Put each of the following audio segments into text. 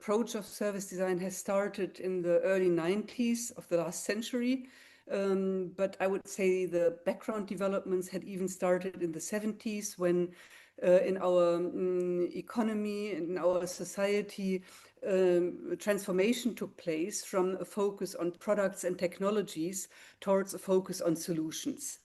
approach of service design has started in the early 90s of the last century. But I would say the background developments had even started in the 70s when in our economy, in our society, transformation took place from a focus on products and technologies towards a focus on solutions.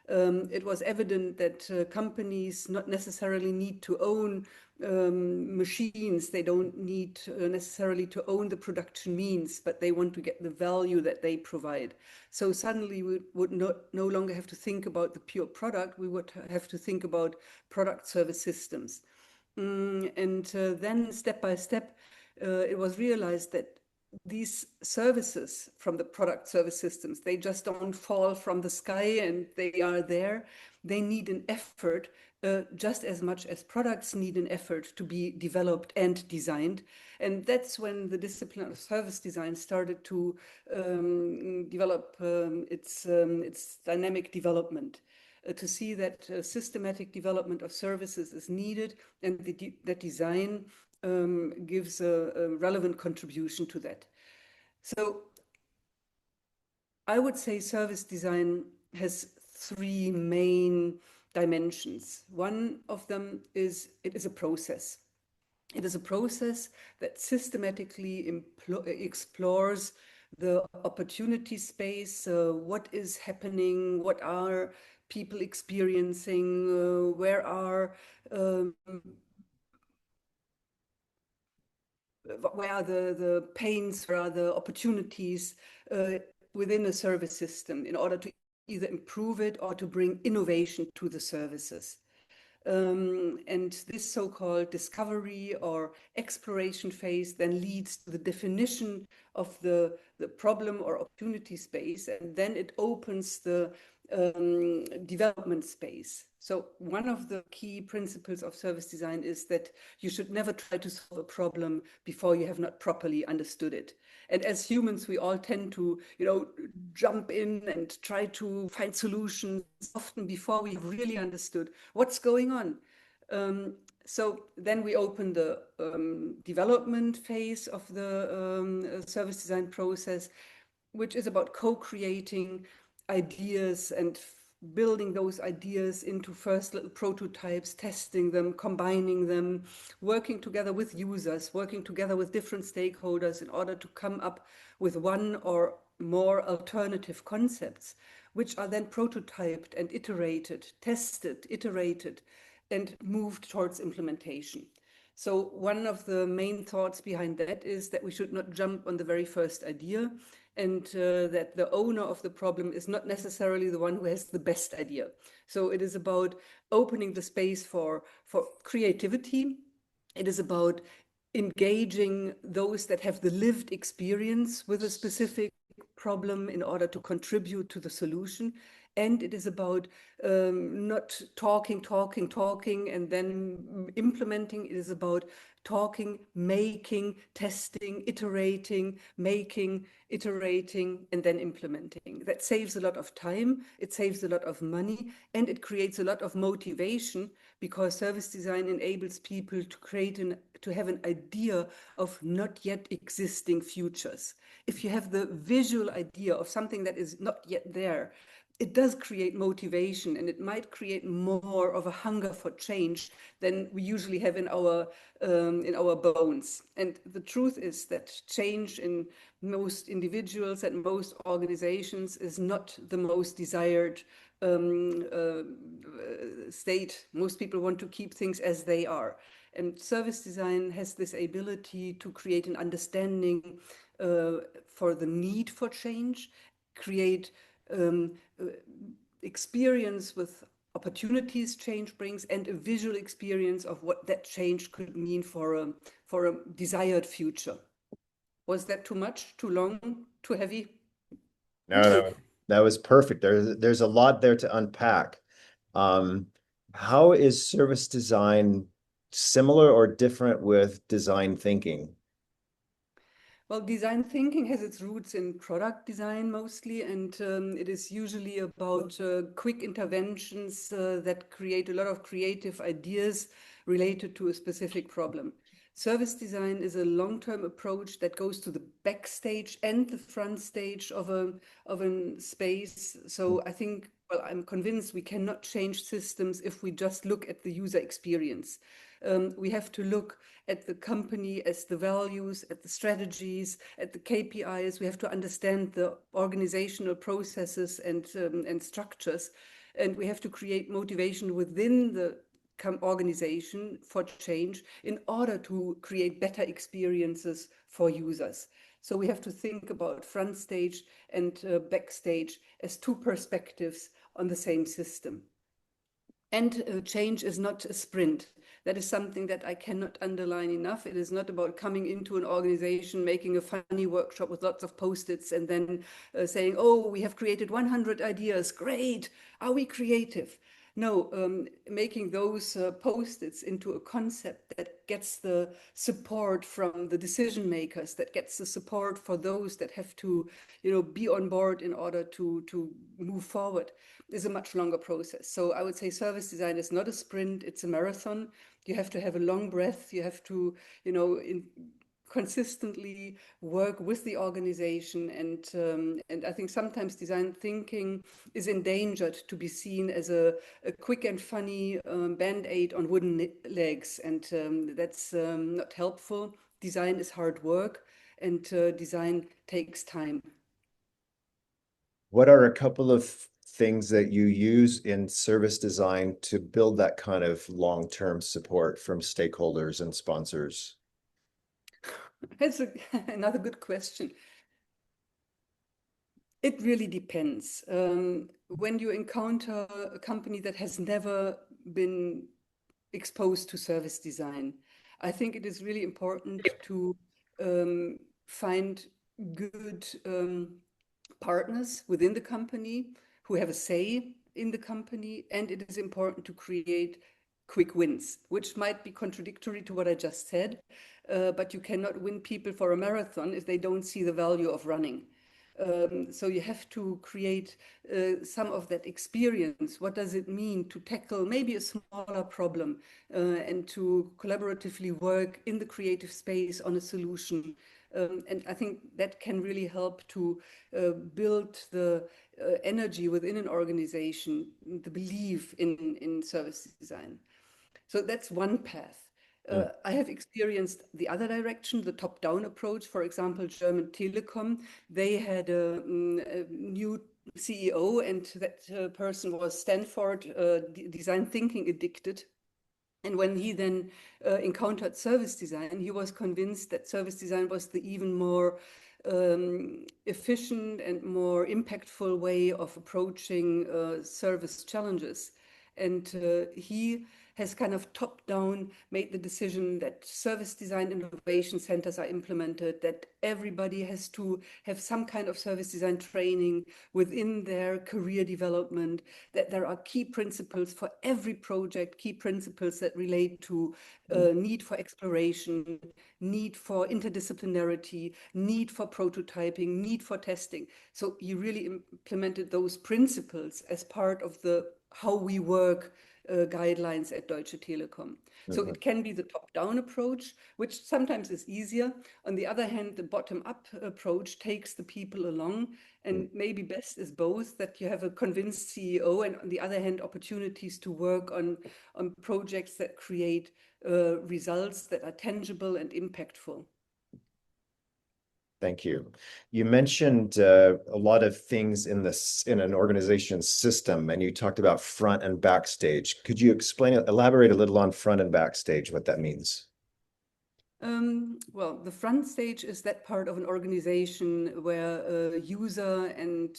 It was evident that companies not necessarily need to own machines. They don't need necessarily to own the production means, but they want to get the value that they provide. So suddenly we would no longer have to think about the pure product. We would have to think about product service systems. And then step by step, it was realized that these services from the product service systems, they just don't fall from the sky and they are there. They need an effort just as much as products need an effort to be developed and designed. And that's when the discipline of service design started to develop its dynamic development. To see that systematic development of services is needed, and that design gives a relevant contribution to that. So I would say service design has three main dimensions. One of them is it is a process. It is a process that systematically explores the opportunity space, what is happening, what are people experiencing, where are the pains, where are the opportunities within a service system in order to either improve it or to bring innovation to the services. And this so-called discovery or exploration phase then leads to the definition of the problem or opportunity space, and then it opens the development space. So one of the key principles of service design is that you should never try to solve a problem before you have not properly understood it. And as humans, we all tend to, jump in and try to find solutions often before we have really understood what's going on. So then we open the development phase of the service design process, which is about co-creating ideas and building those ideas into first little prototypes, testing them, combining them, working together with users, working together with different stakeholders in order to come up with one or more alternative concepts, which are then prototyped and iterated, tested, iterated, and moved towards implementation. So one of the main thoughts behind that is that we should not jump on the very first idea, and that the owner of the problem is not necessarily the one who has the best idea. So it is about opening the space for creativity. It is about engaging those that have the lived experience with a specific problem in order to contribute to the solution. And it is about not talking and then implementing. It is about talking, making, testing, iterating, making, iterating, and then implementing. That saves a lot of time, it saves a lot of money, and it creates a lot of motivation, because service design enables people to have an idea of not yet existing futures. If you have the visual idea of something that is not yet there, it does create motivation, and it might create more of a hunger for change than we usually have in our bones. And the truth is that change in most individuals and most organizations is not the most desired state. Most people want to keep things as they are. And service design has this ability to create an understanding for the need for change, create experience with opportunities change brings, and a visual experience of what that change could mean for a desired future. Was that too much, too long, too heavy? No, that was perfect. There's a lot there to unpack. How is service design similar or different with design thinking? Well, design thinking has its roots in product design mostly, and it is usually about quick interventions that create a lot of creative ideas related to a specific problem. Service design is a long-term approach that goes to the backstage and the front stage of a space. So I think, well, I'm convinced we cannot change systems if we just look at the user experience. We have to look at the company as the values, at the strategies, at the KPIs. We have to understand the organizational processes and structures. And we have to create motivation within the organization for change in order to create better experiences for users. So we have to think about front stage and backstage as two perspectives on the same system. And change is not a sprint. That is something that I cannot underline enough. It is not about coming into an organization, making a funny workshop with lots of post-its and then saying, oh, we have created 100 ideas. Great. Are we creative? No, making those post-its into a concept that gets the support from the decision makers, that gets the support for those that have to, be on board in order to move forward, is a much longer process. So I would say service design is not a sprint; it's a marathon. You have to have a long breath. You have to, consistently work with the organization, and I think sometimes design thinking is endangered to be seen as a quick and funny band-aid on wooden legs, and that's not helpful. Design is hard work, and design takes time. What are a couple of things that you use in service design to build that kind of long-term support from stakeholders and sponsors? That's another good question. It really depends. When you encounter a company that has never been exposed to service design, I think it is really important to find good partners within the company who have a say in the company, and it is important to create quick wins, which might be contradictory to what I just said, but you cannot win people for a marathon if they don't see the value of running. So you have to create some of that experience. What does it mean to tackle maybe a smaller problem and to collaboratively work in the creative space on a solution? And I think that can really help to build the energy within an organization, the belief in service design. So that's one path. I have experienced the other direction, the top-down approach. For example, German Telekom, they had a new CEO, and that person was Stanford design thinking addicted. And when he then encountered service design, he was convinced that service design was the even more efficient and more impactful way of approaching service challenges. And he has kind of top-down made the decision that service design innovation centers are implemented, that everybody has to have some kind of service design training within their career development, that there are key principles for every project, key principles that relate to need for exploration, need for interdisciplinarity, need for prototyping, need for testing. So he really implemented those principles as part of the how we work guidelines at Deutsche Telekom. So it can be the top-down approach, which sometimes is easier. On the other hand, the bottom-up approach takes the people along, and maybe best is both, that you have a convinced CEO and on the other hand, opportunities to work on projects that create results that are tangible and impactful. Thank you. You mentioned a lot of things in an organization's system, and you talked about front and backstage. Could you elaborate a little on front and backstage, what that means? Well, the front stage is that part of an organization where user and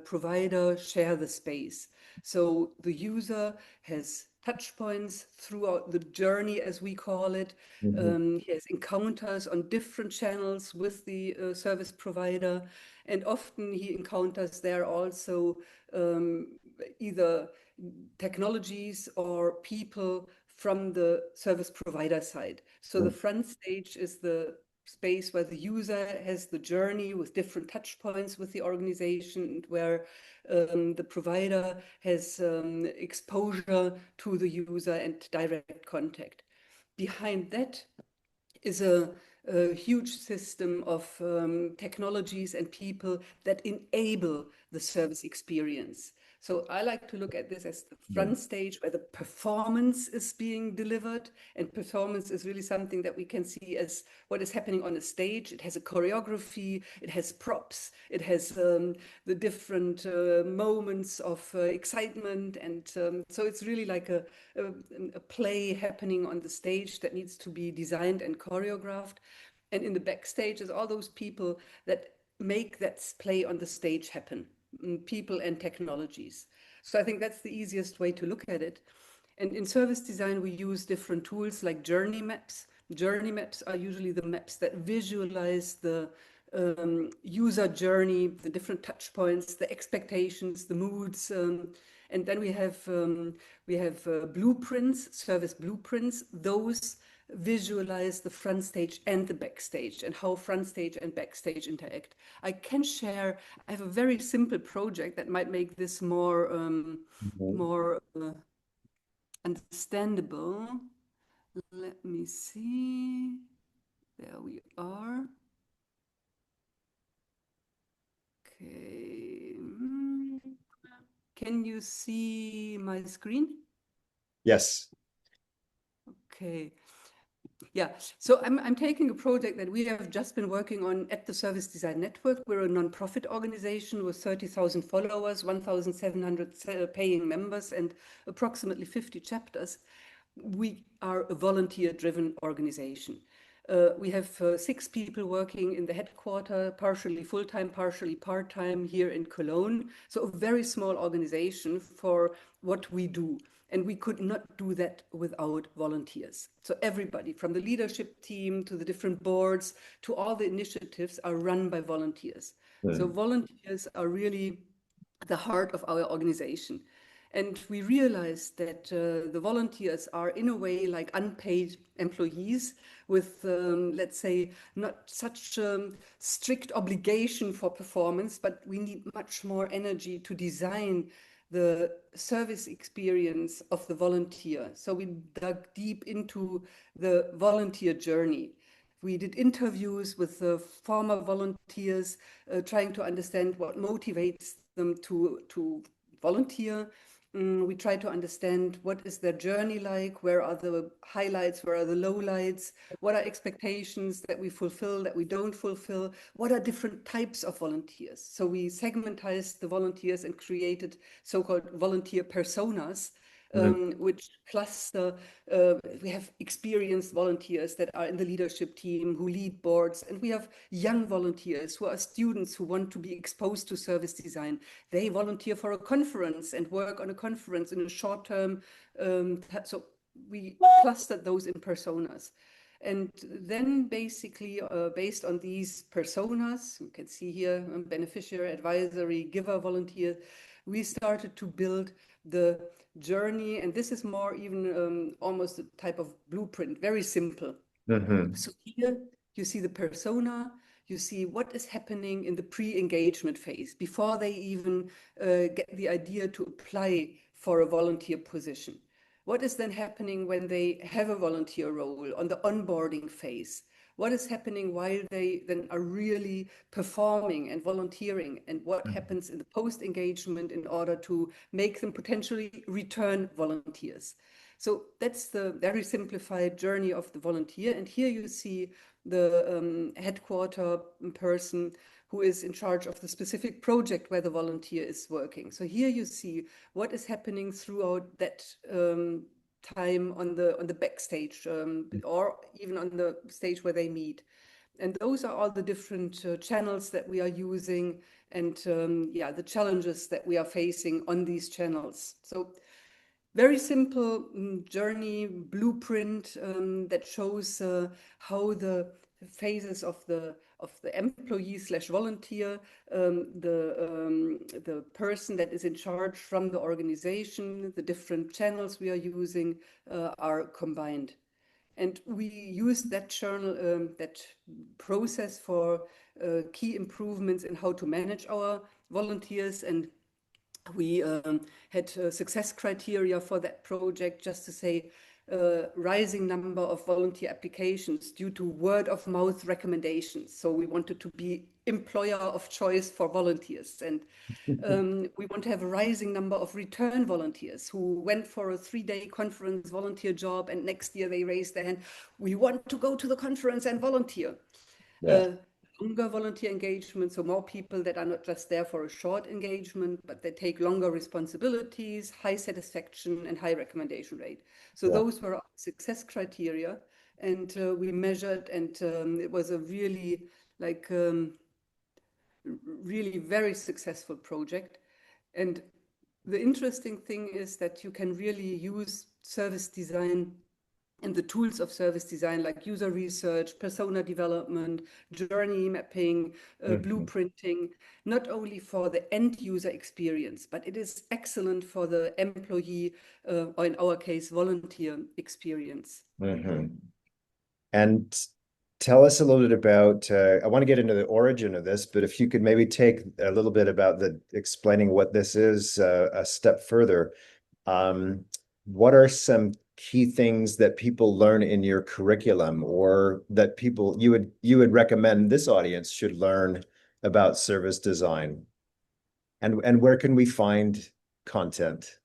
provider share the space. So the user has touch points throughout the journey, as we call it. He has encounters on different channels with the service provider, and often he encounters there also either technologies or people from the service provider side. So the front stage is the space where the user has the journey with different touch points with the organization, and where the provider has exposure to the user and direct contact. behind that is a huge system of technologies and people that enable the service experience. So I like to look at this as the front stage where the performance is being delivered. And performance is really something that we can see as what is happening on a stage. It has a choreography, it has props, it has the different moments of excitement. And so it's really like a play happening on the stage that needs to be designed and choreographed. And in the backstage is all those people that make that play on the stage happen, people and technologies. So I think that's the easiest way to look at it. And in service design, we use different tools like journey maps. Journey maps are usually the maps that visualize the user journey, the different touch points, the expectations, the moods. And then we have blueprints, service blueprints. Those visualize the front stage and the backstage and how front stage and backstage interact. I can share, I have a very simple project that might make this more understandable. Let me see. There we are. Okay. Can you see my screen? Yes. Okay. Yeah, so I'm taking a project that we have just been working on at the Service Design Network. We're a nonprofit organization with 30,000 followers, 1,700 paying members, and approximately 50 chapters. We are a volunteer-driven organization. We have 6 people working in the headquarters, partially full-time, partially part-time here in Cologne. So a very small organization for what we do. And we could not do that without volunteers. So everybody from the leadership team to the different boards to all the initiatives are run by volunteers. So volunteers are really the heart of our organization. And we realized that the volunteers are in a way like unpaid employees with, let's say, not such strict obligation for performance, but we need much more energy to design the service experience of the volunteer. So we dug deep into the volunteer journey. We did interviews with the former volunteers, trying to understand what motivates them to volunteer. We try to understand what is their journey like, where are the highlights, where are the lowlights, what are expectations that we fulfill, that we don't fulfill, what are different types of volunteers. So we segmentized the volunteers and created so-called volunteer personas, which cluster. We have experienced volunteers that are in the leadership team who lead boards, and we have young volunteers who are students who want to be exposed to service design. They volunteer for a conference and work on a conference in a short term. So we clustered those in personas. And then basically, based on these personas, you can see here, beneficiary, advisory, giver, volunteer, we started to build the journey. And this is more even almost a type of blueprint, very simple. So here you see the persona, you see what is happening in the pre-engagement phase before they even get the idea to apply for a volunteer position. What is then happening when they have a volunteer role on the onboarding phase? What is happening while they then are really performing and volunteering? And what happens in the post-engagement in order to make them potentially return volunteers? So that's the very simplified journey of the volunteer. And here you see the headquarter person who is in charge of the specific project where the volunteer is working. So here you see what is happening throughout that time on the backstage or even on the stage where they meet. And those are all the different channels that we are using and the challenges that we are facing on these channels. So very simple journey blueprint that shows how the phases of the employee / volunteer, the person that is in charge from the organization, the different channels we are using are combined. And we use that journal, that process for key improvements in how to manage our volunteers. And we had success criteria for that project, just to say rising number of volunteer applications due to word of mouth recommendations. So we wanted to be employer of choice for volunteers. And we want to have a rising number of return volunteers who went for a 3-day conference volunteer job, and next year they raised their hand. We want to go to the conference and volunteer. Yeah. Longer volunteer engagement, so more people that are not just there for a short engagement, but they take longer responsibilities, high satisfaction, and high recommendation rate. So Yeah. those were our success criteria, and we measured, and it was a really really very successful project. And the interesting thing is that you can really use service design and the tools of service design like user research, persona development, journey mapping, blueprinting, not only for the end user experience, but it is excellent for the employee, or in our case, volunteer experience. And tell us a little bit about, I want to get into the origin of this, but if you could maybe take a little bit about explaining what this is a step further. What are some key things that people learn in your curriculum, or that you would recommend this audience should learn about service design? And where can we find content?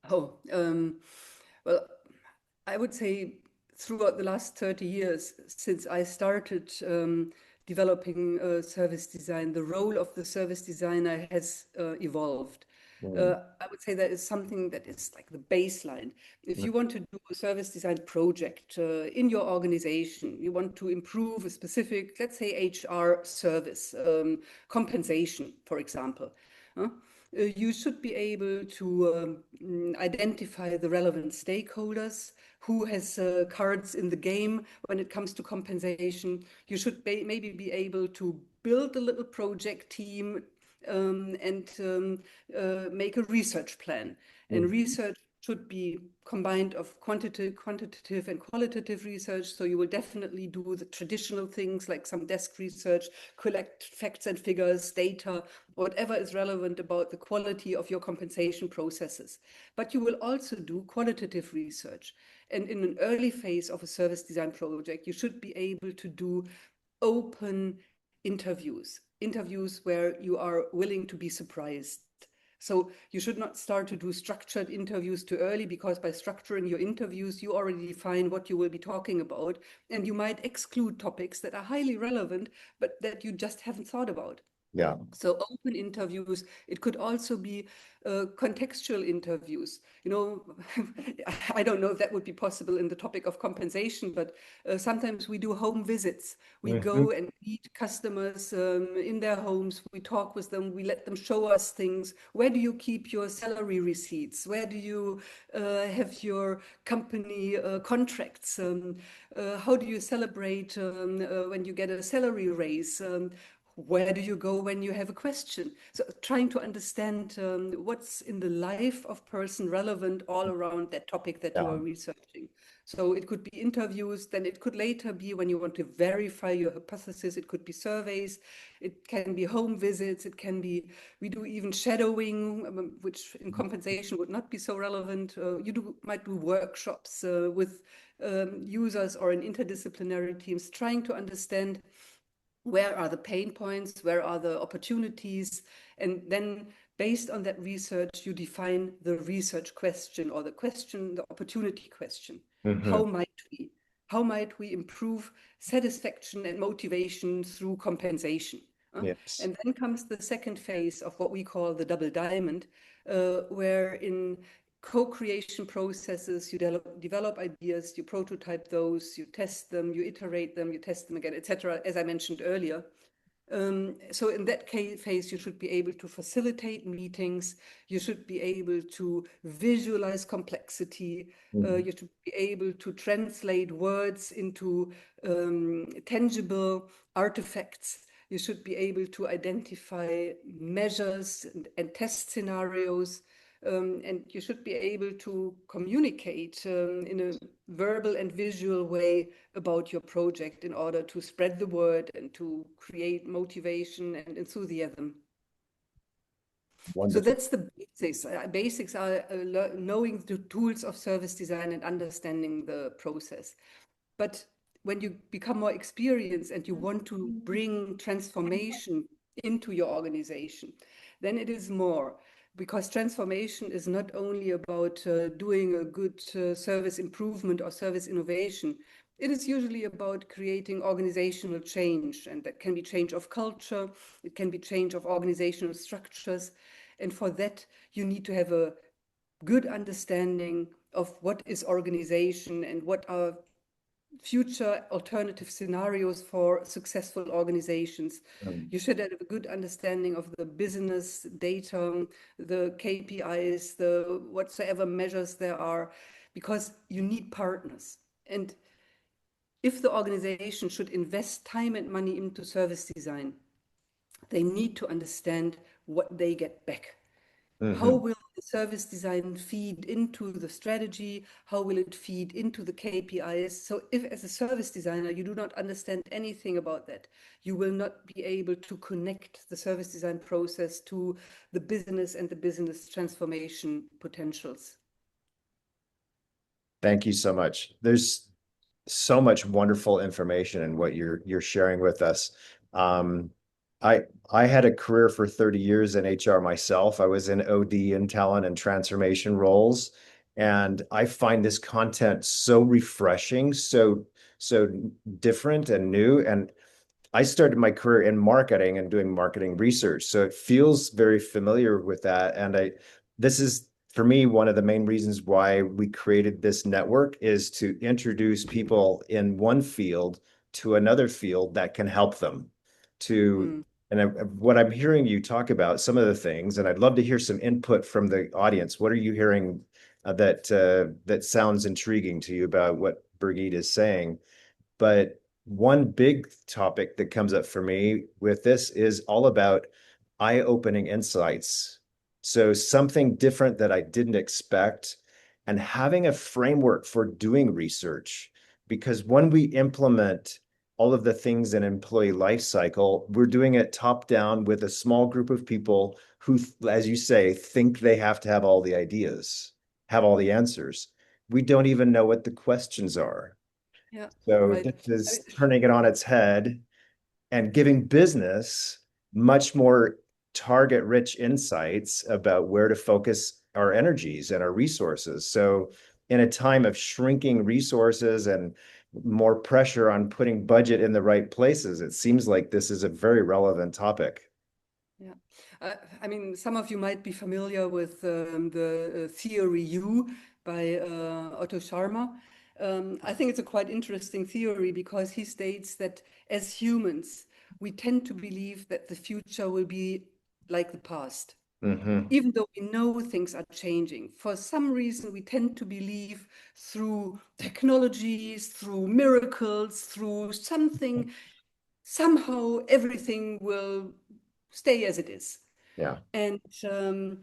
Oh, well, I would say throughout the last 30 years, since I started developing service design, the role of the service designer has evolved. I would say that is something that is like the baseline. If you want to do a service design project in your organization, you want to improve a specific, let's say, HR service, compensation, for example. You should be able to identify the relevant stakeholders, who has cards in the game when it comes to compensation. You should maybe be able to build a little project team and make a research plan. And research should be combined of quantitative and qualitative research. So you will definitely do the traditional things like some desk research, collect facts and figures, data, whatever is relevant about the quality of your compensation processes. But you will also do qualitative research. And in an early phase of a service design project, you should be able to do open interviews where you are willing to be surprised. So you should not start to do structured interviews too early, because by structuring your interviews, you already define what you will be talking about, and you might exclude topics that are highly relevant, but that you just haven't thought about. Yeah. So open interviews. It could also be contextual interviews. I don't know if that would be possible in the topic of compensation, but sometimes we do home visits. We go and meet customers in their homes. We talk with them. We let them show us things. Where do you keep your salary receipts? Where do you have your company contracts? How do you celebrate when you get a salary raise? Where do you go when you have a question? So trying to understand what's in the life of person relevant all around that topic that you are researching. So it could be interviews, then it could later be when you want to verify your hypothesis, it could be surveys, it can be home visits, it can be, we do even shadowing, which in compensation would not be so relevant. Might do workshops with users or in interdisciplinary teams, trying to understand where are the pain points, where are the opportunities, and then based on that research, you define the research question, or the opportunity question. How might we improve satisfaction and motivation through compensation? Yes. And then comes the second phase of what we call the double diamond, where in co-creation processes, you develop ideas, you prototype those, you test them, you iterate them, you test them again, etc., as I mentioned earlier. So in that phase, you should be able to facilitate meetings, you should be able to visualize complexity, you should be able to translate words into tangible artifacts. You should be able to identify measures and test scenarios. And you should be able to communicate in a verbal and visual way about your project in order to spread the word and to create motivation and enthusiasm. So Wonderful. that's the basics. Basics are knowing the tools of service design and understanding the process. But when you become more experienced and you want to bring transformation into your organization, then it is more. Because transformation is not only about doing a good service improvement or service innovation. It is usually about creating organizational change, and that can be change of culture, it can be change of organizational structures. And for that, you need to have a good understanding of what is organization and what are future alternative scenarios for successful organizations. Mm. You should have a good understanding of the business data, the KPIs, the whatsoever measures there are, because you need partners. And if the organization should invest time and money into service design, they need to understand what they get back. How Mhm. will the service design feed into the strategy? How will it feed into the KPIs? So if as a service designer, you do not understand anything about that, you will not be able to connect the service design process to the business and the business transformation potentials. Thank you so much. There's so much wonderful information in what you're sharing with us. Um, I had a career for 30 years in HR myself. I was in OD and talent and transformation roles, and I find this content so refreshing, so different and new. And I started my career in marketing and doing marketing research, so it feels very familiar with that. And this is for me one of the main reasons why we created this network is to introduce people in one field to another field that can help them to. Mm. And what I'm hearing you talk about some of the things, and I'd love to hear some input from the audience. What are you hearing that sounds intriguing to you about what Birgit is saying? But one big topic that comes up for me with this is all about eye-opening insights. So something different that I didn't expect, and having a framework for doing research. Because when we implement all of the things in employee life cycle, we're doing it top down with a small group of people who, as you say, think they have to have all the ideas, have all the answers. We don't even know what the questions are. Yeah, So right. this is turning it on its head and giving business much more target-rich insights about where to focus our energies and our resources. So in a time of shrinking resources and more pressure on putting budget in the right places, it seems like this is a very relevant topic. Yeah, I mean, some of you might be familiar with the theory U by Otto Scharmer. I think it's a quite interesting theory because he states that as humans, we tend to believe that the future will be like the past. Mm-hmm. Even though we know things are changing, for some reason we tend to believe through technologies, through miracles, through something, somehow everything will stay as it is. Yeah. And Sharma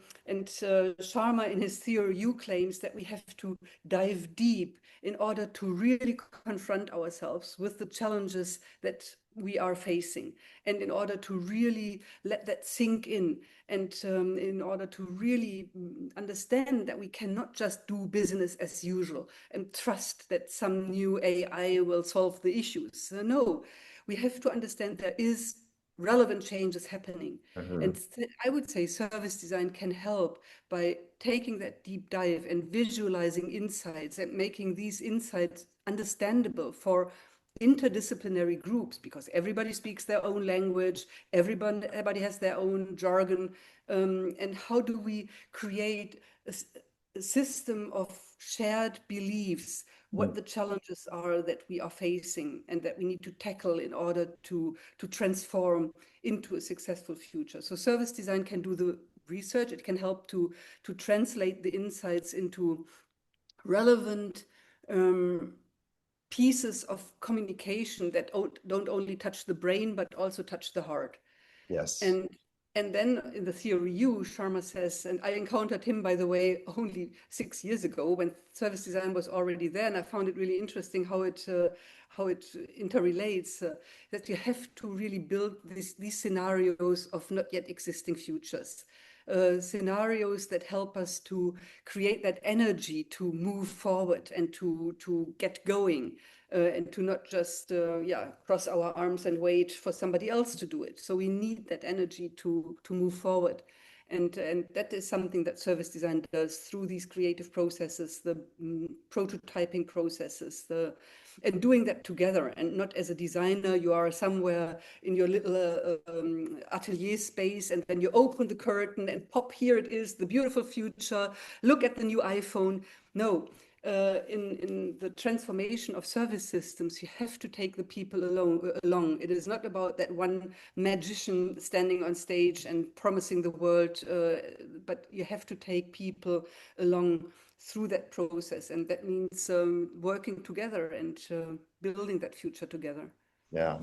in his theory U claims that we have to dive deep in order to really confront ourselves with the challenges that we are facing, and in order to really let that sink in, and in order to really understand that we cannot just do business as usual and trust that some new AI will solve the issues. No, we have to understand there is relevant changes happening. Mm-hmm. And I would say service design can help by taking that deep dive and visualizing insights and making these insights understandable for interdisciplinary groups, because everybody speaks their own language, everybody has their own jargon. And how do we create a system of shared beliefs, what the challenges are that we are facing and that we need to tackle in order to transform into a successful future. So service design can do the research, it can help to translate the insights into relevant pieces of communication that don't only touch the brain but also touch the heart. Yes. And then in the theory U, Sharma says, and I encountered him, by the way, only 6 years ago when service design was already there, and I found it really interesting how it interrelates, that you have to really build these scenarios of not yet existing futures. scenarios that help us to create that energy to move forward and to get going. And to not just cross our arms and wait for somebody else to do it. So we need that energy to move forward. And that is something that service design does through these creative processes, the prototyping processes, and doing that together. And not as a designer, you are somewhere in your little atelier space, and then you open the curtain and pop, here it is, the beautiful future, look at the new iPhone. No, in the transformation of service systems, you have to take the people along. It is not about that one magician standing on stage and promising the world, but you have to take people along through that process. And that means working together and building that future together. Yeah.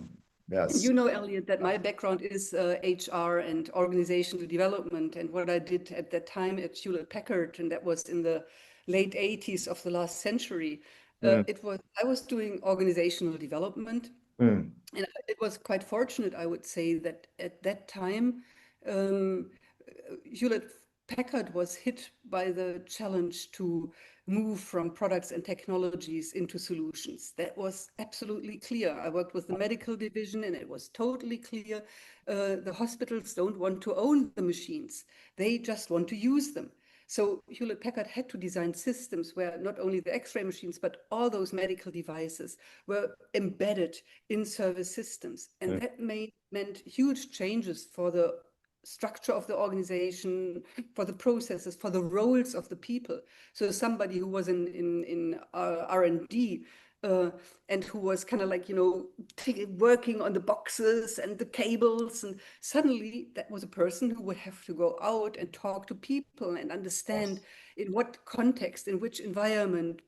Yes. You know, Elliot, that my background is HR and organizational development. And what I did at that time at Hewlett Packard, and that was in the late 80s of the last century, Mm, I was doing organizational development. mm, And it was quite fortunate, I would say, that at that time, um, Hewlett Packard was hit by the challenge to move from products and technologies into solutions. That was absolutely clear. I worked with the medical division, and it was totally clear. The hospitals don't want to own the machines. They just want to use them. So Hewlett Packard had to design systems where not only the X-ray machines, but all those medical devices were embedded in service systems. And mm, that meant huge changes for the structure of the organization, for the processes, for the roles of the people. So somebody who was in R&D and who was kind of like, working on the boxes and the cables. And suddenly that was a person who would have to go out and talk to people and understand yes. in what context, in which environment,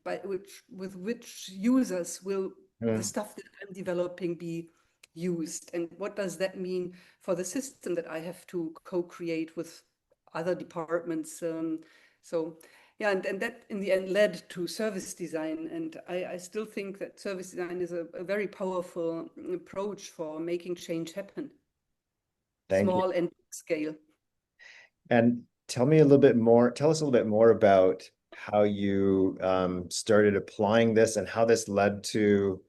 with which users will the Mm, stuff that I'm developing be used. And what does that mean for the system that I have to co-create with other departments? So yeah, and that in the end led to service design. And I still think that service design is a very powerful approach for making change happen, thank you. small and big scale. And tell us a little bit more about how you started applying this and how this led to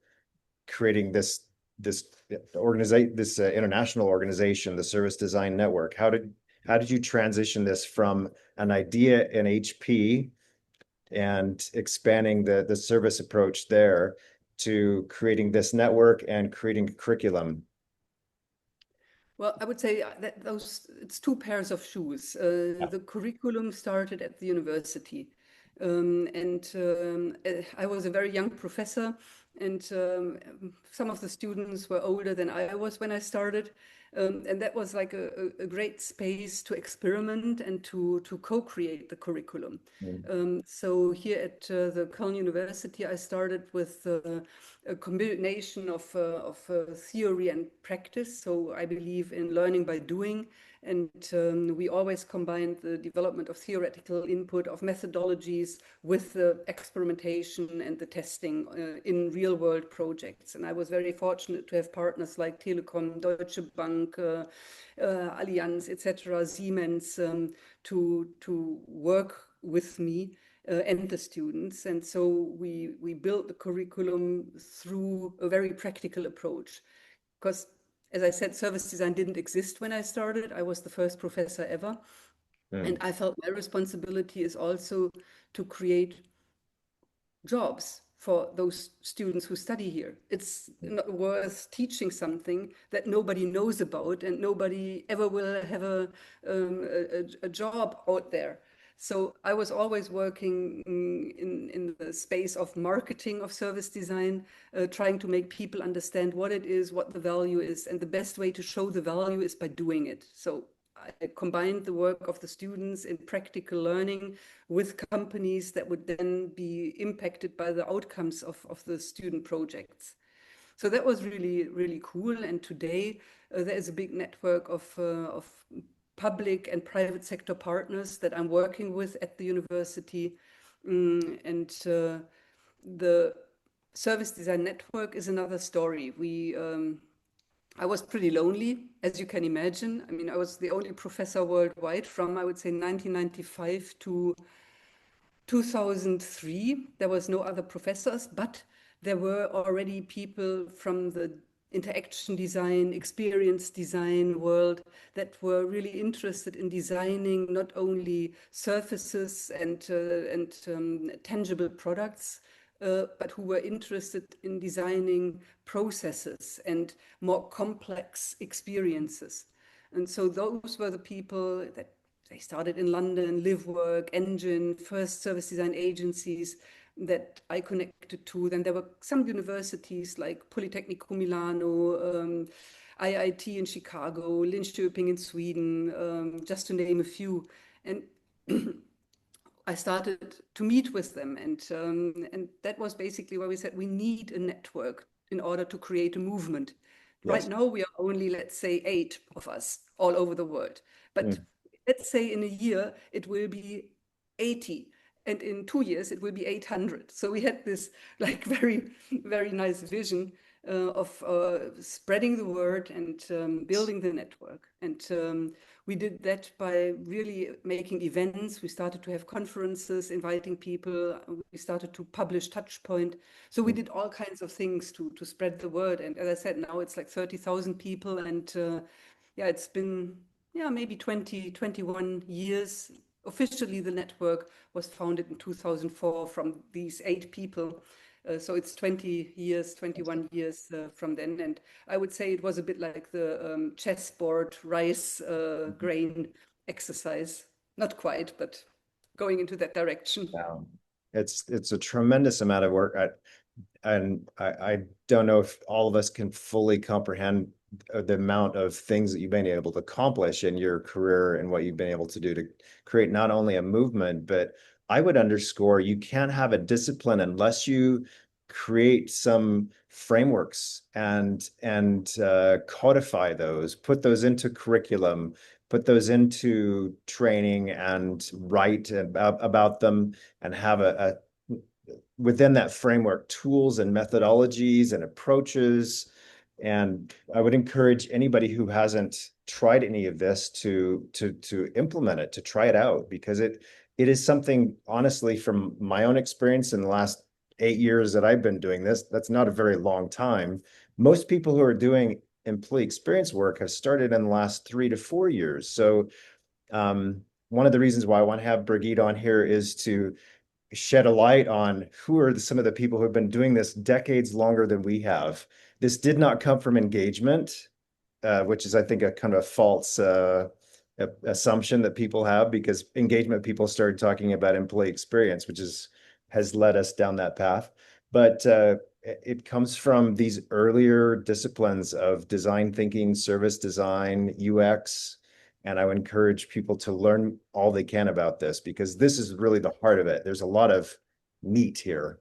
creating this international organization, the Service Design Network. How did you transition this from an idea in HP and expanding the service approach there to creating this network and creating curriculum? Well, I would say that it's two pairs of shoes. Yeah. The curriculum started at the university. And I was a very young professor, and some of the students were older than I was when I started. And that was like a great space to experiment and to co-create the curriculum. Mm, So here at the Köln University, I started with a combination of theory and practice. So I believe in learning by doing, and we always combined the development of theoretical input of methodologies with the experimentation and the testing in real world projects. And I was very fortunate to have partners like Telekom, Deutsche Bank, Allianz, etc., Siemens, to work with me and the students. And so we built the curriculum through a very practical approach. Because, as I said, service design didn't exist when I started. I was the first professor ever. And mm, I felt my responsibility is also to create jobs for those students who study here. It's not worth teaching something that nobody knows about and nobody ever will have a job out there. So I was always working in the space of marketing of service design, trying to make people understand what it is, what the value is, and the best way to show the value is by doing it. So I combined the work of the students in practical learning with companies that would then be impacted by the outcomes of the student projects. So that was really, really cool. And today there is a big network of public and private sector partners that I'm working with at the university. And the Service Design Network is another story. I was pretty lonely, as you can imagine. I mean, I was the only professor worldwide from, I would say, 1995 to 2003. There was no other professors, but there were already people from the interaction design, experience design world that were really interested in designing not only surfaces and tangible products, but who were interested in designing processes and more complex experiences. And so those were the people that they started in London, Live Work, Engine, first service design agencies that I connected to. Then there were some universities like Politecnico Milano, IIT in Chicago, Linköping in Sweden, just to name a few. And I started to meet with them, and that was basically where we said we need a network in order to create a movement. Right Yes. now, we are only, let's say, 8 of us all over the world. But Mm. let's say in a year it will be 80, and in 2 years it will be 800. So we had this like very, very nice vision of spreading the word and building the network. And we did that by really making events. We started to have conferences, inviting people. We started to publish Touchpoint. So we Mm. did all kinds of things to spread the word. And as I said, now it's like 30,000 people. And yeah, it's been, yeah, maybe 20, 21 years. Officially, the network was founded in 2004 from these 8 people. So it's 20 years, 21 years from then. And I would say it was a bit like the chessboard rice grain exercise. Not quite, but going into that direction. Wow. It's a tremendous amount of work. And I don't know if all of us can fully comprehend the amount of things that you've been able to accomplish in your career and what you've been able to do to create not only a movement, but I would underscore you can't have a discipline unless you create some frameworks and codify those, put those into curriculum, put those into training and write about them and have a within that framework, tools and methodologies and approaches. And I would encourage anybody who hasn't tried any of this to implement it, to try it out, because it is something, honestly, from my own experience in the last 8 years that I've been doing this, that's not a very long time. Most people who are doing employee experience work have started in the last 3 to 4 years. So one of the reasons why I want to have Birgit on here is to shed a light on who are some of the people who have been doing this decades longer than we have. This did not come from engagement, which is, I think, a kind of false assumption that people have, because engagement people started talking about employee experience, which has led us down that path. But it comes from these earlier disciplines of design thinking, service design, UX, and I would encourage people to learn all they can about this, because this is really the heart of it. There's a lot of meat here.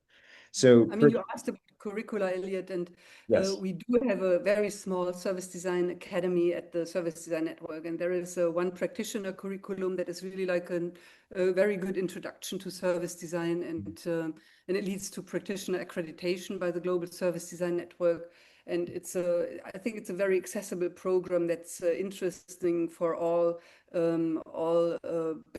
So, I mean, you asked about curricula, Elliot, and yes. we do have a very small service design academy at the Service Design Network, and there is one practitioner curriculum that is really like a very good introduction to service design, and it leads to practitioner accreditation by the Global Service Design Network. And I think it's a very accessible program that's interesting for all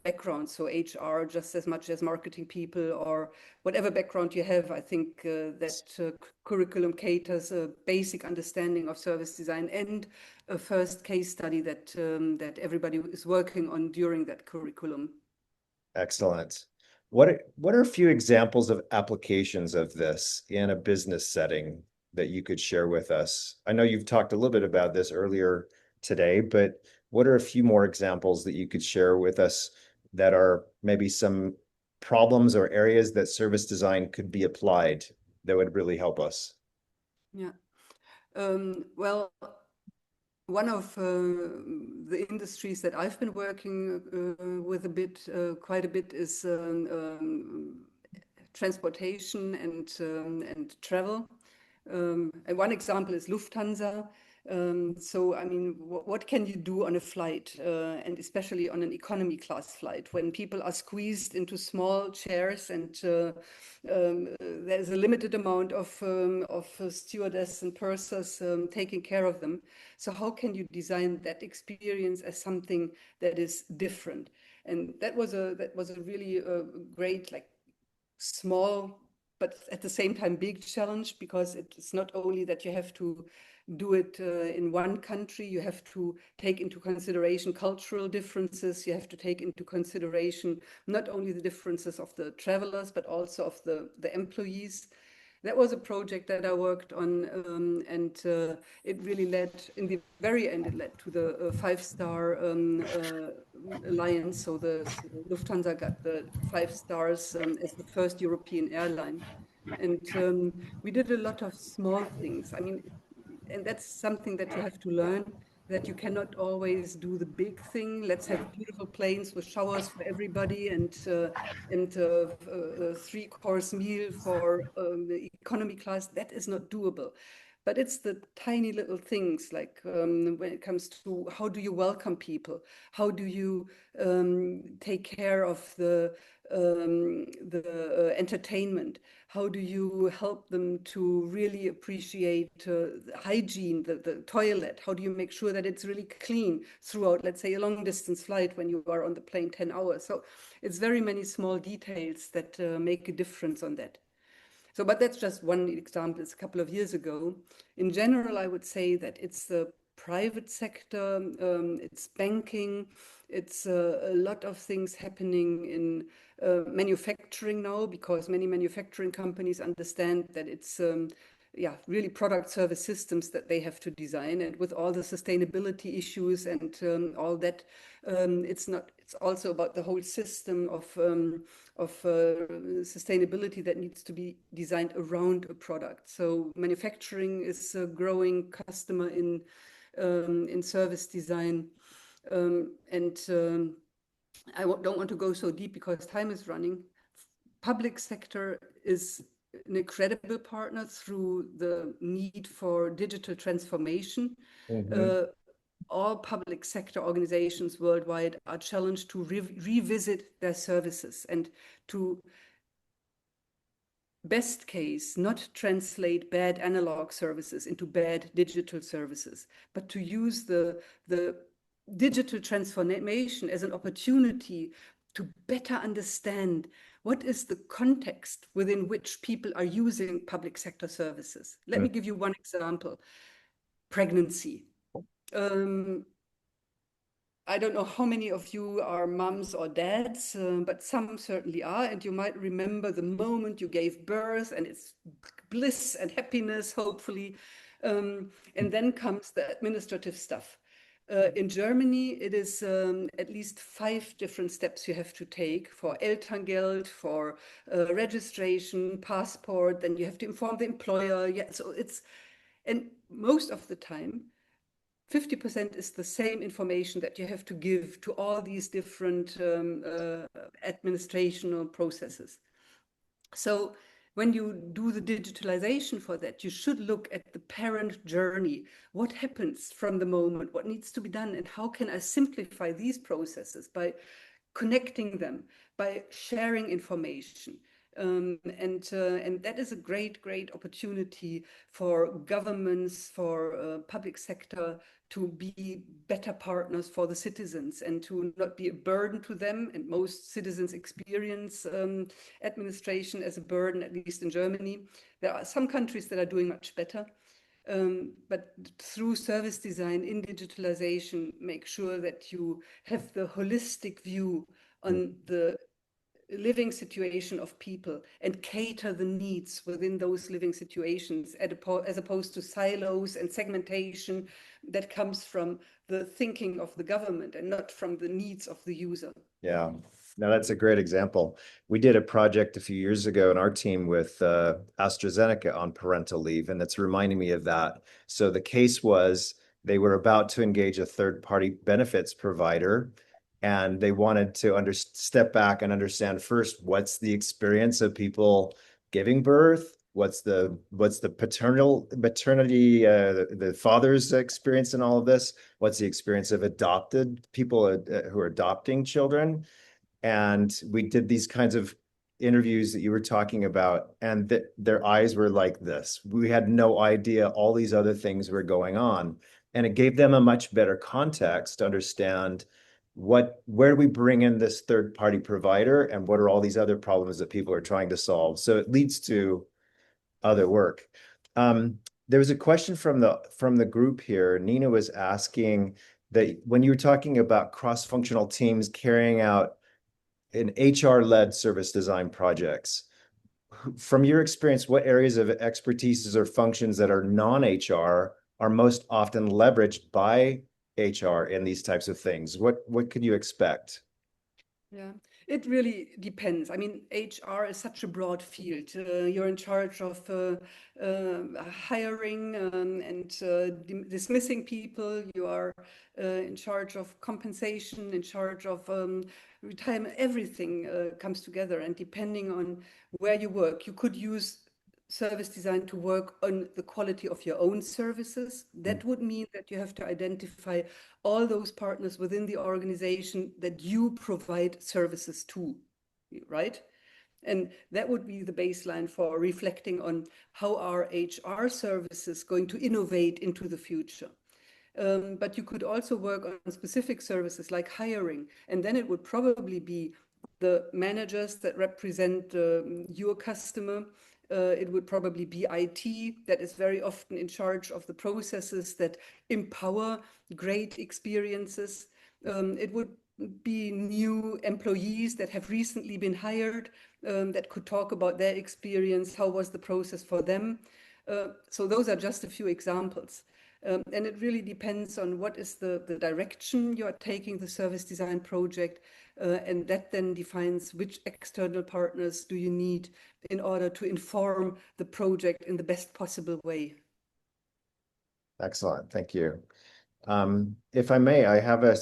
backgrounds, so HR just as much as marketing people or whatever background you have. I think that curriculum caters a basic understanding of service design and a first case study that everybody is working on during that curriculum. Excellent. What are a few examples of applications of this in a business setting that you could share with us? I know you've talked a little bit about this earlier today, but what are a few more examples that you could share with us that are maybe some problems or areas that service design could be applied that would really help us? Yeah. Well, one of the industries that I've been working with quite a bit is transportation and travel. And one example is Lufthansa. So, I mean, what can you do on a flight, and especially on an economy class flight, when people are squeezed into small chairs and there's a limited amount of stewardess and pursers taking care of them. So how can you design that experience as something that is different? And that was a really great, like, small but at the same time big challenge, because it's not only that you have to do it in one country, you have to take into consideration cultural differences, you have to take into consideration not only the differences of the travelers but also of the employees. That was a project that I worked on, and it really led, in the very end, it led to the five-star alliance. So the Lufthansa got the 5 stars as the first European airline. And we did a lot of small things. I mean, and that's something that you have to learn, that you cannot always do the big thing. Let's have beautiful planes with showers for everybody, and a three-course meal for the economy class. That is not doable. But it's the tiny little things, like when it comes to how do you welcome people, how do you take care of the entertainment, how do you help them to really appreciate the hygiene, the toilet, how do you make sure that it's really clean throughout, let's say, a long distance flight when you are on the plane 10 hours. So it's very many small details that make a difference on that. So, but that's just one example. It's a couple of years ago. In general, I would say that it's the private sector, it's banking, it's a lot of things happening in manufacturing now, because many manufacturing companies understand that it's yeah, really product service systems that they have to design, and with all the sustainability issues and all that, it's also about the whole system of sustainability that needs to be designed around a product. So manufacturing is a growing customer in service design, and don't want to go so deep because time is running. Public sector is an incredible partner through the need for digital transformation. Mhm. All public sector organizations worldwide are challenged to revisit their services and to, best case, not translate bad analog services into bad digital services, but to use the digital transformation as an opportunity to better understand what is the context within which people are using public sector services. Let me give you one example. Pregnancy. I don't know how many of you are moms or dads, but some certainly are. And you might remember the moment you gave birth, and it's bliss and happiness, hopefully. And then comes the administrative stuff. In Germany, it is at least 5 different steps you have to take for Elterngeld, for registration, passport. Then you have to inform the employer. Yeah, so it's, and most of the time, 50% is the same information that you have to give to all these different administrational processes. So when you do the digitalization for that, you should look at the parent journey. What happens from the moment? What needs to be done? And how can I simplify these processes by connecting them, by sharing information? And that is a great opportunity for governments, for public sector, to be better partners for the citizens and to not be a burden to them. And most citizens experience administration as a burden, at least in Germany. There are some countries that are doing much better. But through service design in digitalization, make sure that you have the holistic view on the living situation of people and cater the needs within those living situations, as opposed to silos and segmentation that comes from the thinking of the government and not from the needs of the user. Yeah, no, that's a great example. We did a project a few years ago in our team with AstraZeneca on parental leave, and it's reminding me of that. So the case was they were about to engage a third-party benefits provider, and they wanted to step back and understand first what's the experience of people giving birth, what's the paternity, the father's experience in all of this? What's the experience of adopted people who are adopting children? And we did these kinds of interviews that you were talking about, and their eyes were like this. We had no idea all these other things were going on. And it gave them a much better context to understand where do we bring in this third party provider and what are all these other problems that people are trying to solve. So it leads to other work. There was a question from the group here. Nina was asking that when you were talking about cross-functional teams carrying out in HR-led service design projects, from your experience, what areas of expertise or functions that are non-HR are most often leveraged by HR in these types of things? What could you expect? Yeah, it really depends. I mean, HR is such a broad field. You're in charge of hiring and dismissing people. You are in charge of compensation, in charge of retirement. Everything comes together. And depending on where you work, you could use service design to work on the quality of your own services. That would mean that you have to identify all those partners within the organization that you provide services to, right? And that would be the baseline for reflecting on how are HR services going to innovate into the future. But you could also work on specific services like hiring, and then it would probably be the managers that represent your customer. It would probably be IT that is very often in charge of the processes that empower great experiences. It would be new employees that have recently been hired that could talk about their experience, how was the process for them. So those are just a few examples. And it really depends on what is the direction you are taking the service design project. And that then defines which external partners do you need in order to inform the project in the best possible way. Excellent. Thank you. If I may, I have a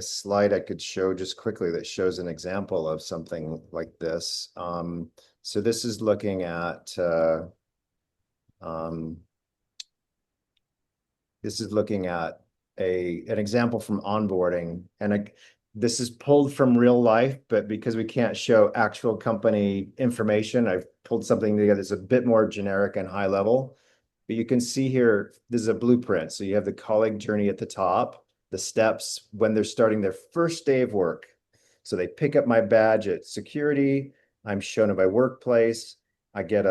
slide I could show just quickly that shows an example of something like this. So this is looking at an example from onboarding, and this is pulled from real life, but because we can't show actual company information, I've pulled something together that's a bit more generic and high level. But you can see here, this is a blueprint. So you have the colleague journey at the top, the steps when they're starting their first day of work. So they pick up my badge at security. I'm shown at my workplace. I get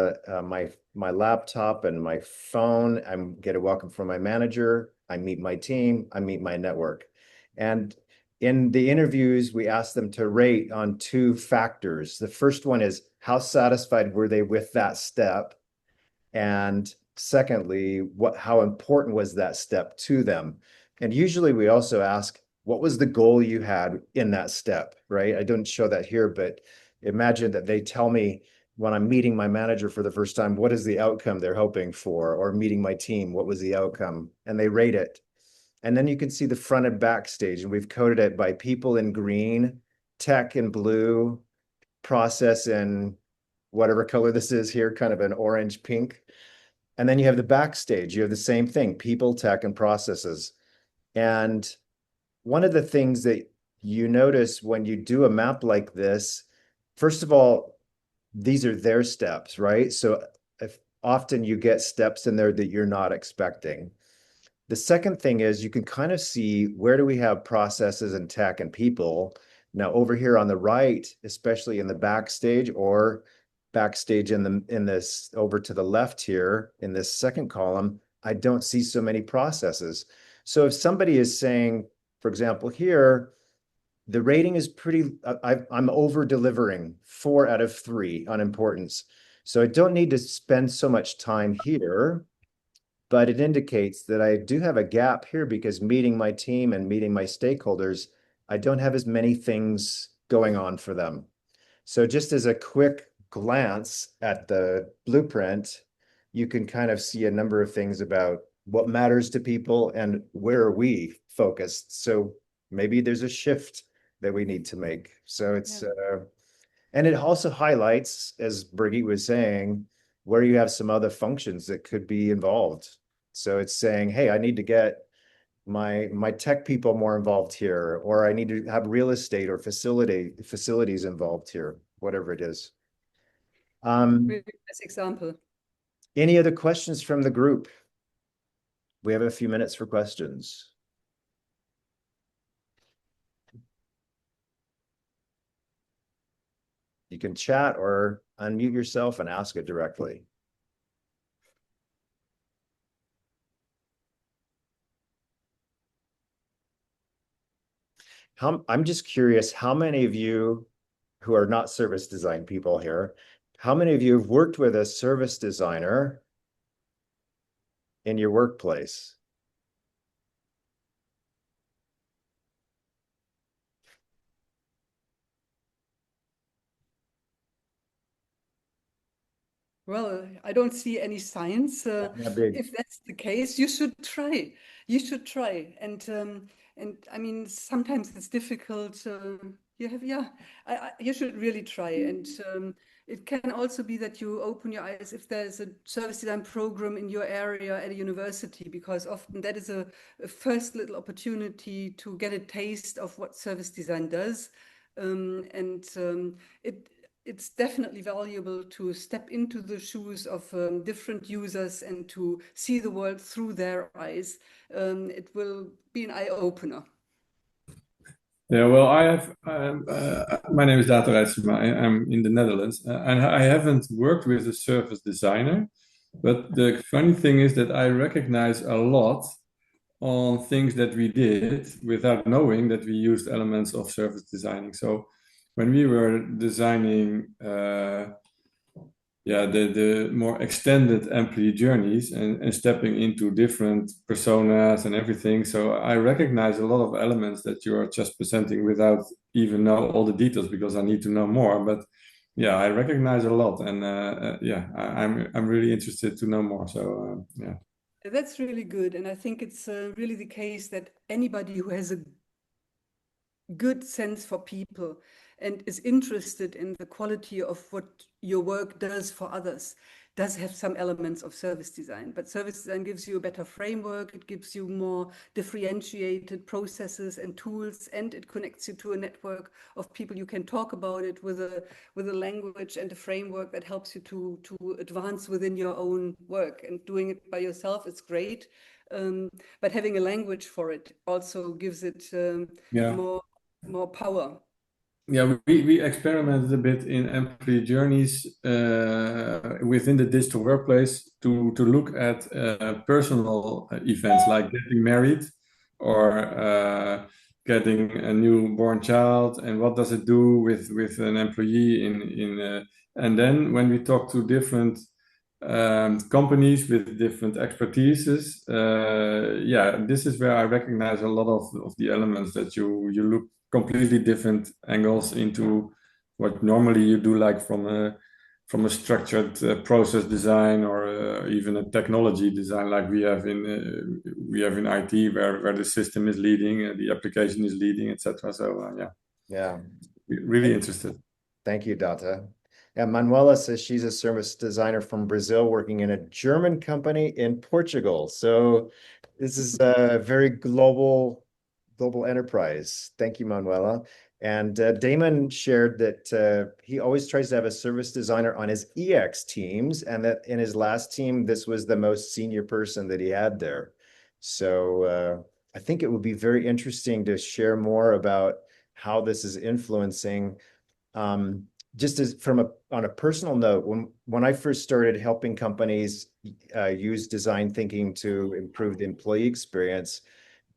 my laptop and my phone. I get a welcome from my manager. I meet my team. I meet my network. And in the interviews, we ask them to rate on two factors. The first one is how satisfied were they with that step? And secondly, how important was that step to them? And usually we also ask, what was the goal you had in that step, right? I don't show that here, but imagine that they tell me when I'm meeting my manager for the first time, what is the outcome they're hoping for? Or meeting my team, what was the outcome? And they rate it. And then you can see the front and backstage, and we've coded it by people in green, tech in blue, process in whatever color this is here, kind of an orange pink. And then you have the backstage. You have the same thing, people, tech, and processes. And one of the things that you notice when you do a map like this, first of all, these are their steps, right? So often you get steps in there that you're not expecting. The second thing is you can kind of see where do we have processes and tech and people. Now over here on the right, especially in the backstage or backstage in this over to the left here in this second column, I don't see so many processes. So if somebody is saying, for example, here, the rating is pretty, I'm over delivering 4 out of 3 on importance. So I don't need to spend so much time here, but it indicates that I do have a gap here because meeting my team and meeting my stakeholders, I don't have as many things going on for them. So just as a quick glance at the blueprint, you can kind of see a number of things about what matters to people and where are we focused. So maybe there's a shift that we need to make. So it's, and it also highlights, as Birgit was saying, where you have some other functions that could be involved. So it's saying, hey, I need to get my tech people more involved here, or I need to have real estate or facilities involved here, whatever it is. Really nice example. Any other questions from the group? We have a few minutes for questions. You can chat or unmute yourself and ask it directly. I'm just curious, how many of you who are not service design people here, how many of you have worked with a service designer in your workplace? Well, I don't see any signs. Big. If that's the case, you should try. You should try. And I mean, sometimes it's difficult. You have, yeah, you should really try. And it can also be that you open your eyes if there's a service design program in your area at a university, because often that is a first little opportunity to get a taste of what service design does. It's definitely valuable to step into the shoes of different users and to see the world through their eyes. It will be an eye-opener. Yeah, well, I have. My name is Dato Reitsema. I'm in the Netherlands, and I haven't worked with a service designer. But the funny thing is that I recognize a lot on things that we did without knowing that we used elements of service designing. So when we were designing the more extended employee journeys and stepping into different personas and everything. So I recognize a lot of elements that you are just presenting without even know all the details because I need to know more. But yeah, I recognize a lot, and I'm really interested to know more. So yeah. That's really good. And I think it's really the case that anybody who has a good sense for people and is interested in the quality of what your work does for others does have some elements of service design. But service design gives you a better framework, it gives you more differentiated processes and tools, and it connects you to a network of people. You can talk about it with a language and a framework that helps you to advance within your own work. And doing it by yourself is great, but having a language for it also gives it more power. Yeah, we experimented a bit in employee journeys within the digital workplace to look at personal events like getting married or getting a newborn child, and what does it do with an employee and then when we talk to different companies with different expertises, this is where I recognize a lot of the elements that you look completely different angles into what normally you do, like from a structured process design or even a technology design, like we have in IT, where the system is leading, the application is leading, etc. So really interested. Thank you, Data. Yeah, Manuela says she's a service designer from Brazil working in a German company in Portugal. So this is a very global enterprise. Thank you, Manuela. And Damon shared that he always tries to have a service designer on his EX teams, and that in his last team, this was the most senior person that he had there. So I think it would be very interesting to share more about how this is influencing. Just as on a personal note, when I first started helping companies use design thinking to improve the employee experience,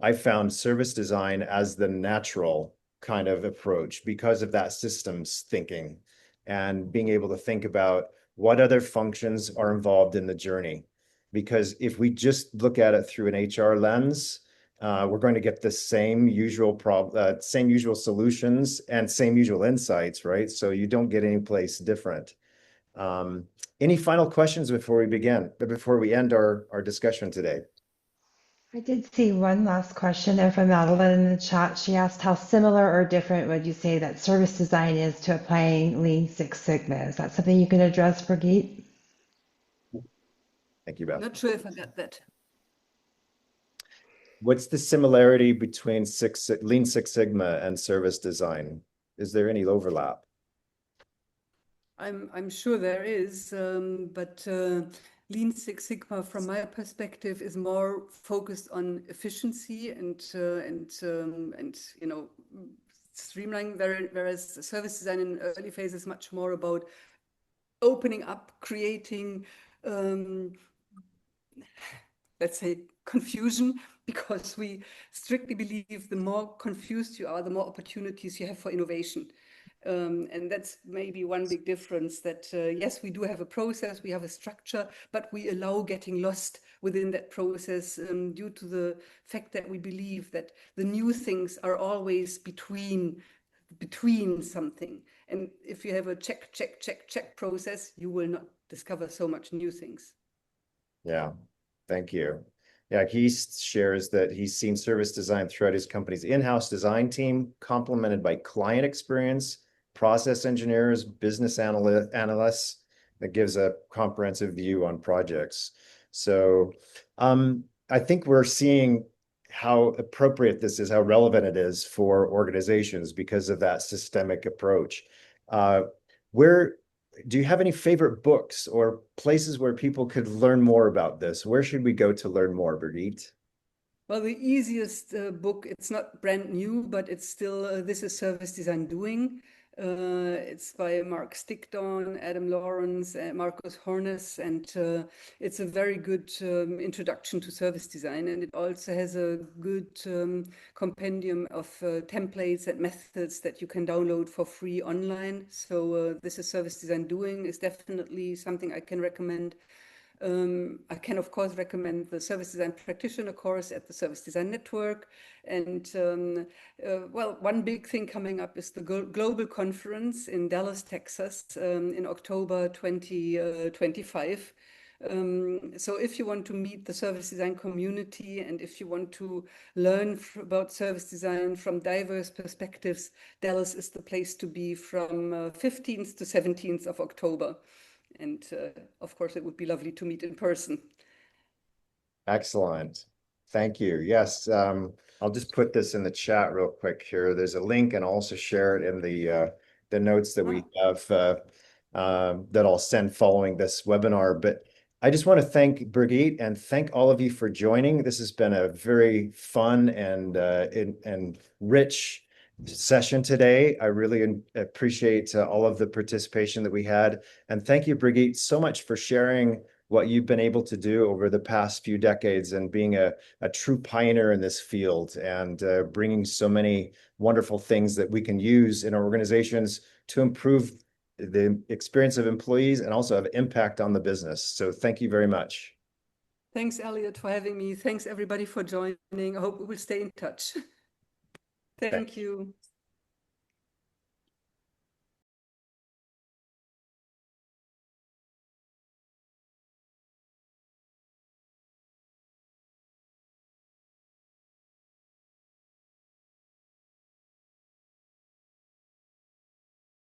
I found service design as the natural kind of approach because of that systems thinking and being able to think about what other functions are involved in the journey. Because if we just look at it through an HR lens, we're going to get the same usual solutions and same usual insights, right? So you don't get any place different. Any final questions before we end our discussion today? I did see one last question there from Madeline in the chat. She asked, how similar or different would you say that service design is to applying Lean Six Sigma? Is that something you can address, Birgit? Thank you, Beth. Not sure if I got that. What's the similarity between Lean Six Sigma and service design? Is there any overlap? I'm sure there is, but Lean Six Sigma, from my perspective, is more focused on efficiency and streamlining. Whereas service design in early phase is much more about opening up, creating, let's say, confusion, because we strictly believe the more confused you are, the more opportunities you have for innovation. And that's maybe one big difference, that yes, we do have a process, we have a structure, but we allow getting lost within that process due to the fact that we believe that the new things are always between something. And if you have a check process, you will not discover so much new things. Yeah, thank you. Yeah, he shares that he's seen service design throughout his company's in-house design team, complemented by client experience, process engineers, business analysts, that gives a comprehensive view on projects. So I think we're seeing how appropriate this is, how relevant it is for organizations because of that systemic approach. Where do you have any favorite books or places where people could learn more about this? Where should we go to learn more, Birgit? Well, the easiest book, it's not brand new, but it's still This is Service Design Doing. It's by Mark Stickdon, Adam Lawrence, Marcus Hornes, and it's a very good introduction to service design. And it also has a good compendium of templates and methods that you can download for free online. So This is Service Design Doing is definitely something I can recommend. I can, of course, recommend the Service Design Practitioner course at the Service Design Network. And well, one big thing coming up is the Global Conference in Dallas, Texas, in October 2025. So if you want to meet the service design community, and if you want to learn about service design from diverse perspectives, Dallas is the place to be from 15th to 17th of October. And of course, it would be lovely to meet in person. Excellent. Thank you. Yes, I'll just put this in the chat real quick here. There's a link, and I'll also share it in the notes that we have that I'll send following this webinar. But I just want to thank Birgit and thank all of you for joining. This has been a very fun and rich session today. I really appreciate all of the participation that we had. And thank you, Birgit, so much for sharing what you've been able to do over the past few decades and being a true pioneer in this field and bringing so many wonderful things that we can use in our organizations to improve the experience of employees and also have impact on the business. So thank you very much. Thanks, Elliot, for having me. Thanks, everybody, for joining. I hope we will stay in touch. Thank you.